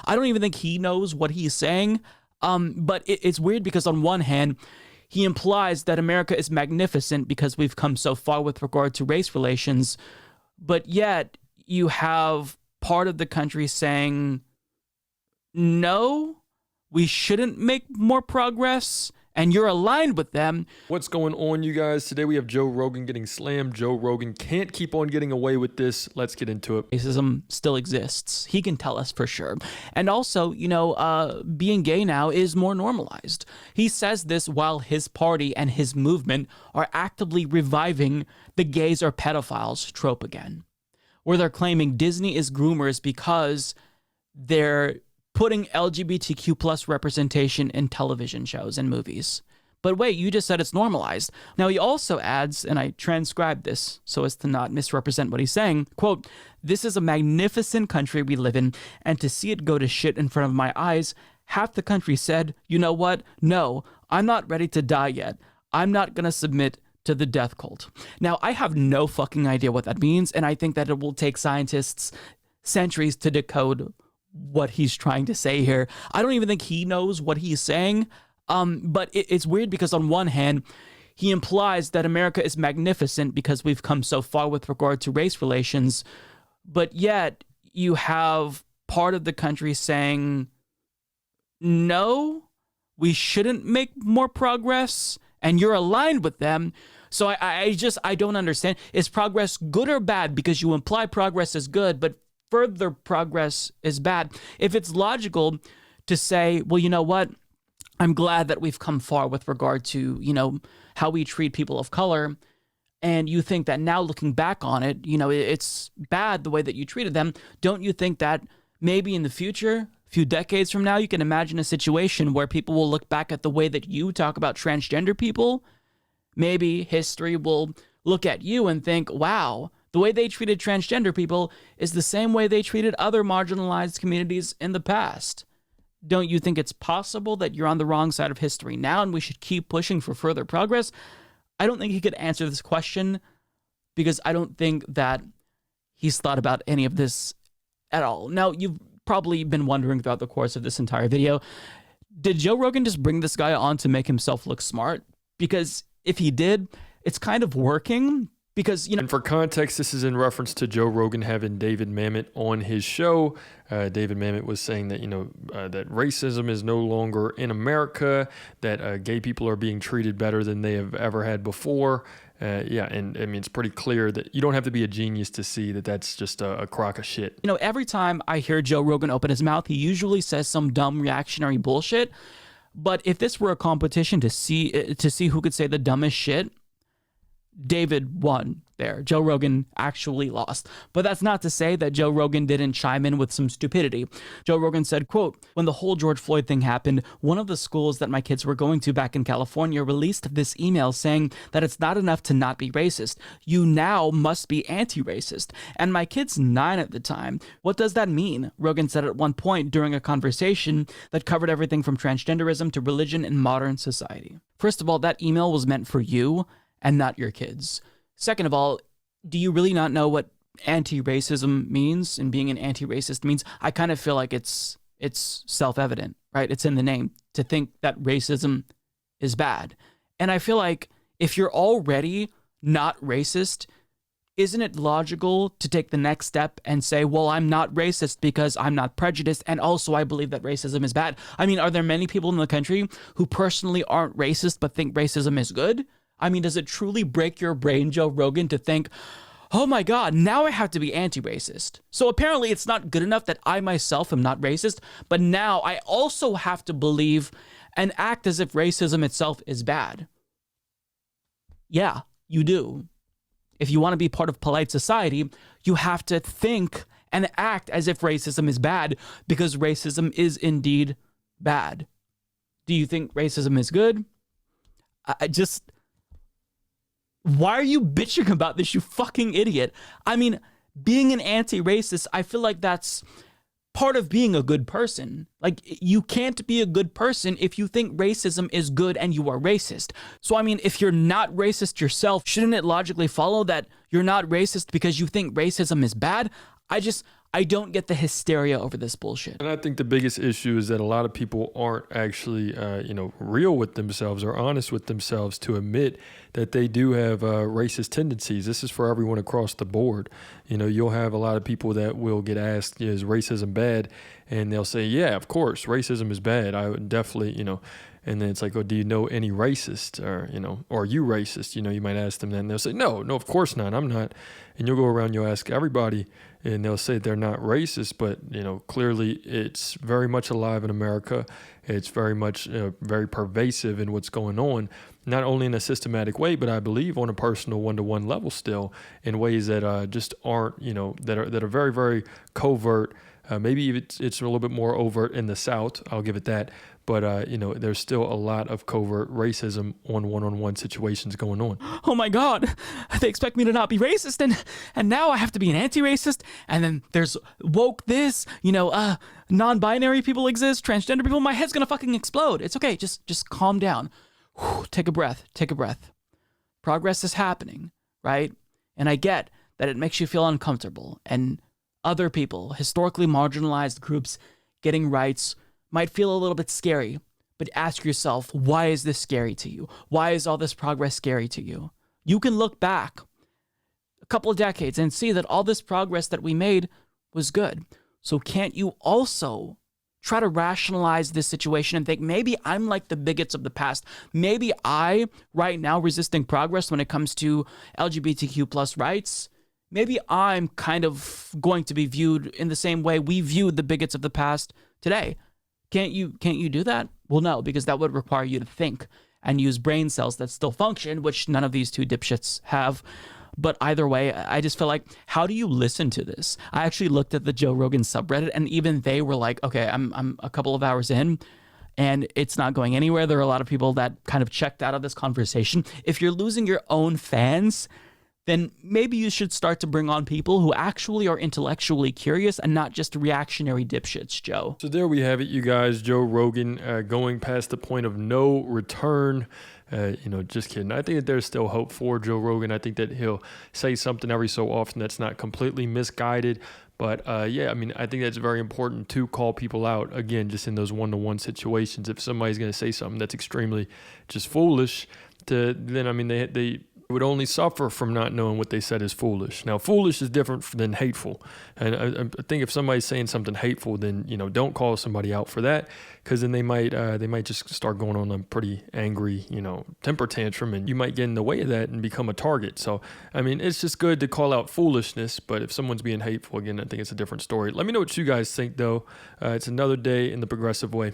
I don't even think he knows what he's saying. But it's weird because on one hand, he implies that America is magnificent because we've come so far with regard to race relations, but yet you have part of the country saying, no, we shouldn't make more progress, and you're aligned with them. What's going on, you guys? Today we have Joe Rogan getting slammed. Joe Rogan can't keep on getting away with this. Let's get into it. Racism still exists. He can tell us for sure. And also, being gay now is more normalized. He says this while his party and his movement are actively reviving the gays are pedophiles trope again, where they're claiming Disney is groomers because they're putting LGBTQ plus representation in television shows and movies. But wait, you just said it's normalized. Now he also adds, and I transcribed this so as to not misrepresent what he's saying, quote, "This is a magnificent country we live in, and to see it go to shit in front of my eyes, half the country said, you know what? No, I'm not ready to die yet. I'm not gonna submit to the death cult." Now, I have no fucking idea what that means, and I think that it will take scientists centuries to decode what he's trying to say here. I don't even think he knows what he's saying. But it's weird because on one hand, he implies that America is magnificent because we've come so far with regard to race relations, but yet you have part of the country saying, no, we shouldn't make more progress, and you're aligned with them. So I don't understand. Is progress good or bad? Because you imply progress is good, but further progress is bad. If it's logical to say, well, you know what? I'm glad that we've come far with regard to, how we treat people of color. And you think that now looking back on it, it's bad the way that you treated them. Don't you think that maybe in the future, a few decades from now, you can imagine a situation where people will look back at the way that you talk about transgender people? Maybe history will look at you and think, wow, the way they treated transgender people is the same way they treated other marginalized communities in the past. Don't you think it's possible that you're on the wrong side of history now and we should keep pushing for further progress? I don't think he could answer this question because I don't think that he's thought about any of this at all. Now, you've probably been wondering throughout the course of this entire video, did Joe Rogan just bring this guy on to make himself look smart? Because if he did, it's kind of working. Because, And for context, this is in reference to Joe Rogan having David Mamet on his show. David Mamet was saying that, that racism is no longer in America, that gay people are being treated better than they have ever had before. And I mean, it's pretty clear that you don't have to be a genius to see that that's just a crock of shit. Every time I hear Joe Rogan open his mouth, he usually says some dumb reactionary bullshit. But if this were a competition to see who could say the dumbest shit, David won there. Joe Rogan actually lost. But that's not to say that Joe Rogan didn't chime in with some stupidity. Joe Rogan said, quote, "When the whole George Floyd thing happened, one of the schools that my kids were going to back in California released this email saying that it's not enough to not be racist. You now must be anti-racist. And my kid's 9 at the time. What does that mean?" Rogan said at one point during a conversation that covered everything from transgenderism to religion in modern society. First of all, that email was meant for you and not your kids. Second of all, do you really not know what anti-racism means and being an anti-racist means? I kind of feel like it's self-evident, right? It's in the name to think that racism is bad. And I feel like if you're already not racist, isn't it logical to take the next step and say, well, I'm not racist because I'm not prejudiced, and also I believe that racism is bad? I mean, are there many people in the country who personally aren't racist but think racism is good? I mean, does it truly break your brain, Joe Rogan, to think, oh my God, now I have to be anti-racist? So apparently it's not good enough that I myself am not racist, but now I also have to believe and act as if racism itself is bad. Yeah, you do. If you want to be part of polite society, you have to think and act as if racism is bad because racism is indeed bad. Do you think racism is good? Why are you bitching about this, you fucking idiot? I mean, being an anti-racist, I feel like that's part of being a good person. Like, you can't be a good person if you think racism is good and you are racist. So, I mean, if you're not racist yourself, shouldn't it logically follow that you're not racist because you think racism is bad? I don't get the hysteria over this bullshit. And I think the biggest issue is that a lot of people aren't actually, real with themselves or honest with themselves to admit that they do have racist tendencies. This is for everyone across the board. You'll have a lot of people that will get asked, is racism bad? And they'll say, yeah, of course, racism is bad. I would definitely, and then it's like, oh, do you know any racist? Or, or are you racist? You might ask them that, and they'll say, no, of course not. I'm not. And you'll go around, you'll ask everybody, and they'll say they're not racist, but, clearly it's very much alive in America. It's very much, very pervasive in what's going on, not only in a systematic way, but I believe on a personal one-to-one level still, in ways that just aren't, that are very, very covert. Maybe it's a little bit more overt in the South, I'll give it that. But, there's still a lot of covert racism on one-on-one situations going on. Oh my God, they expect me to not be racist, and now I have to be an anti-racist, and then there's woke this, non-binary people exist, transgender people, my head's gonna fucking explode. It's okay, just calm down. Whew, take a breath. Progress is happening, right? And I get that it makes you feel uncomfortable, and other people, historically marginalized groups, getting rights might feel a little bit scary, but ask yourself, why is this scary to you? Why is all this progress scary to you? You can look back a couple of decades and see that all this progress that we made was good. So can't you also try to rationalize this situation and think, maybe I'm like the bigots of the past. Maybe I, right now, resisting progress when it comes to LGBTQ plus rights, maybe I'm kind of going to be viewed in the same way we viewed the bigots of the past today. Can't you do that? Well, no, because that would require you to think and use brain cells that still function, which none of these two dipshits have. But either way, I just feel like, how do you listen to this? I actually looked at the Joe Rogan subreddit, and even they were like, okay, I'm a couple of hours in, and it's not going anywhere. There are a lot of people that kind of checked out of this conversation. If you're losing your own fans, then maybe you should start to bring on people who actually are intellectually curious and not just reactionary dipshits, Joe. So there we have it, you guys. Joe Rogan going past the point of no return. Just kidding. I think that there's still hope for Joe Rogan. I think that he'll say something every so often that's not completely misguided. But I think that's very important to call people out, again, just in those one-to-one situations. If somebody's going to say something that's extremely just foolish, they would only suffer from not knowing what they said is foolish. Now, foolish is different than hateful. And I think if somebody's saying something hateful, then, don't call somebody out for that, because then they might just start going on a pretty angry, temper tantrum, and you might get in the way of that and become a target. So, it's just good to call out foolishness, but if someone's being hateful, again, I think it's a different story. Let me know what you guys think, though. It's another day in the progressive way.